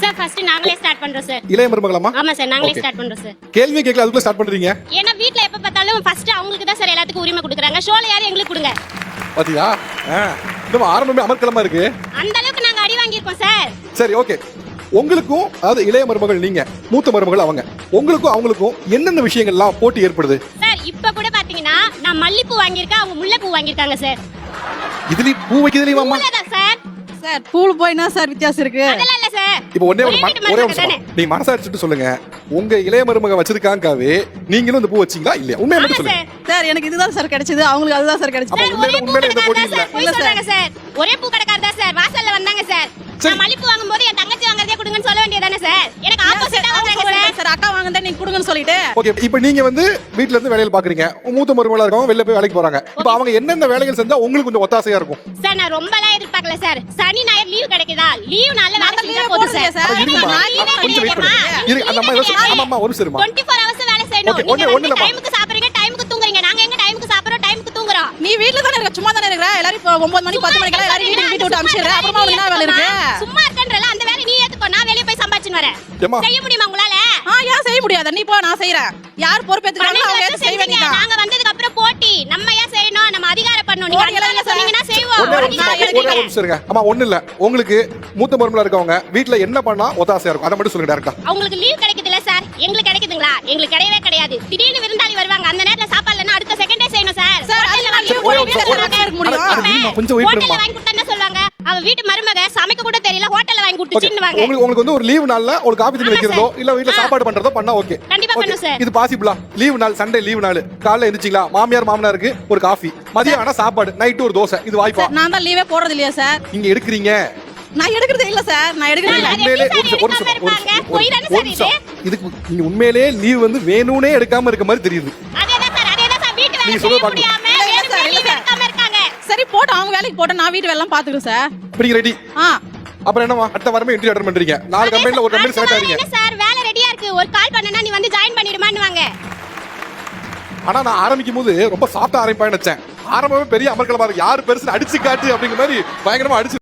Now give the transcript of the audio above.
Sir first நாங்களே start பண்றோம் sir. இளைய மருமகளாமா? ஆமா சார், நாங்களே ஸ்டார்ட் பண்றோம் சார். கேள்வி கேட்கல அதுக்குள்ள ஸ்டார்ட் பண்றீங்க? ஏன்னா வீட்ல எப்ப பார்த்தாலும் ஃபர்ஸ்ட் அவங்களுக்கு தான் சார் எல்லாத்துக்கும் உரிமை கொடுக்குறாங்க. ஷோல யாரு எங்களுக்கு கொடுங்க. பாத்தியா? இந்த ஆரம்பமே அமர்க்கலமா இருக்கு. அந்த அளவுக்கு நாங்க அடி வாங்கியிருக்கோம் சார். சரி, ஓகே. உங்களுக்கும் அதாவது இளைய மருமகள் நீங்க, மூத்த மருமகள் அவங்க, உங்களுக்கும் அவங்களுக்கும் என்னென்ன விஷயங்கள்லாம் போட்டி ஏற்படுது சார்? இப்ப கூட பாத்தீங்கன்னா நான் மல்லிப்பூ வாங்கியிருக்கேன், அவங்க முல்லைப்பூ வாங்கியிருக்காங்க சார். இதுலயும் பூ வைக்கிறதுலயுமாமா? சார் சார் பூல் போய்னா சார் வித்தியாசம் இருக்கு. அதெல்லாம் இல்ல சார். இப்போ ஒரே ஒரு நிமிஷம் நீங்க மனசாட்சிட்டு சொல்லுங்க. உங்க இளைய மருமக வச்சிருக்காங்கவே நீங்களும் இந்த பூ வச்சீங்களா இல்லையா? உண்மையை மட்டும் சொல்லுங்க. சார் எனக்கு இதுதான் சார் கிடைச்சது, அவங்களுக்கு அதுதான் சார் கிடைச்சது. உண்மையில இந்த போட்டி இல்ல. இல்ல சொல்றாங்க சார். ஒரே பூ கடைக்காரர் தான் சார் வாசல்ல வந்தாங்க சார். நான் மல்லிப்பூ வாங்கும்போது என் தங்கச்சி வாங்குறதே கொடுங்கன்னு சொல்ல வேண்டியதானே சார்? எனக்கு ஆப்போசிட்டா வாங்குறாங்க சார். சார் அக்கா வாங்குறதே நீங்க கொடுங்கன்னு சொல்லிட்டு. ஓகே, இப்போ நீங்க வந்து வீட்ல இருந்து வேலையில பாக்குறீங்க. மூத்த மருமகளா இருக்கவங்க வெளிய போய் வேலைக்கு போறாங்க. இப்போ அவங்க என்னென்ன வேலைகள் செஞ்சா உங்களுக்கு கொஞ்சம் ஒத்தாசையா இருக்கும்? சார் நான் ரொம்பலாம் எதிர்பார்க்கல சார். சனி ஞாயிறு லீவ் கிடைக்குதா? லீவ் நாள்ல வேலை செஞ்சா போதும் சார். கொஞ்சம் வெயிட் பண்ணுங்க. இது அந்த அம்மா ஆமாமா ஒரு நிமிஷம் 24 hours வேலை செய்யணும். நீங்க டைமுக்கு சாப்பிடுறீங்க, டைமுக்கு தூங்குறீங்க. நாங்க எங்க டைமுக்கு சாப்பிடுறோம், டைமுக்கு தூங்குறோம். நீ வீட்ல தான இருக்க, சும்மா தான இருக்கற. எல்லாரும் இப்போ 9 மணி 10 மணிக்கு எல்லாரும் வீட்டு விட்டு அனுப்பிச்சிடுற. அப்புறமா உங்களுக்கு என்ன வேலை இருக்கு? சும்மா இருக்கன்றல அந்த வேலை நீ ஏத்துக்கோ. நான் வெளிய போய் சம்பாதிச்சிட்டு வரேன். செய்ய முடியுமா உங்களால? ஏன் செய்ய முடியாது? நீ போ, நான் செய்றேன். யார் பொறுப்பேத்துறாங்களோ அவங்க ஏத்து செய்ய வேண்டியதா. நாங்க வந்ததுக்கு அப்புறம் போட்டி நம்ம ஏன் செய்யணும்? நம்ம அதிகாரம் பண்ணனும். நீங்க அதனால சொன்னீங்கன்னா செய்வோம். அம்மா ஒண்ணு இல்ல, உங்களுக்கு மூத்த மருமகளா இருக்கவங்க வீட்ல என்ன பண்ணா ஒத்தாசையா இருக்கும் அத மட்டும் சொல்லுங்க டைரக்டா. அவங்களுக்கு லீவ் கிடைக்குது இல்ல சார்? எங்களுக்கு கிடைக்குதுங்களா? எங்களுக்கு கிடையவே கிடையாது. திடீர்னு விருந்தாளி வருவாங்க, அந்த நேரத்துல சாப்பாடு இல்லனா அடுத்த செகண்டே செய்யணும் சார். ஹோட்டல்ல வாங்கி இருக்க முடியும். கொஞ்சம் வெயிட் பண்ணுங்க. ஹோட்டல்ல வாங்கி கொடுத்தா என்ன சொல்வாங்க? அவ வீட்டு மருமக சமைக்க கூட தெரியல, ஹோட்டல்ல வாங்கி கொடுத்துச்சின்னுவாங்க. உங்களுக்கு வந்து ஒரு லீவ் நாள்ல ஒரு காபி தண்ணி வைக்கிறதோ இல்ல வீட்ல சாப்பாடு பண்றதோ பண்ணா ஓகே. கண்டிப்பா பண்ணும் சார். இது பாசிபிளா? லீவ் நாள் சண்டே லீவ் நாள் காலைல எந்திரிச்சீங்களா, மாமியார் மாமனாருக்கு ஒரு காபி, மதியம் ஆனா சாப்பாடு, நைட் ஒரு தோசை, இது வாய்ப்பா? நான் தான் லீவே போறது இல்லையா சார்? நீங்க எடுக்கறீங்க. நான் எடுக்கிறது இல்ல சார், நான் எடுக்கிறது இல்ல. இதுக்கு நீங்க உண்மையிலே லீவ் வந்து வேணும்னே எடுக்காம இருக்க மாதிரி தெரியுது. அதேதான் சார் வீட்டு வேலை நீங்க செய்ய சொல்ல முடியாம லீவ் எடுக்காம இருக்காங்க. சரி போடு, அவங்க வேலைக்கு போடு, நான் வீட்டு வேலை எல்லாம் பாத்துக்கிறேன் சார். இப்படி ரெடி. அப்புறம் என்னமா அடுத்த வாரமே இன்டர்வியூ அட்டெண்ட் பண்றீங்க? 4 கம்பெனில ஒரு கம்பெனி செலக்ட் ஆறீங்க. என்ன சார் வேலை ரெடியா இருக்கு, ஒரு கால் பண்ணனா நீ வந்து ஜாயின் பண்ணிடுமான்னுவாங்க. ஆனா நான் ஆரம்பிக்கும்போது ரொம்ப சாஃப்ட்டா ஆரம்பிப்பான்னு நினைச்சேன். ஆரம்பமே பெரிய அமர்க்கலமா இருக்கு. யார் பெருசு அடிச்சு காட்டு அப்படிங்கிற மாதிரி பயங்கரமா அடிச்சு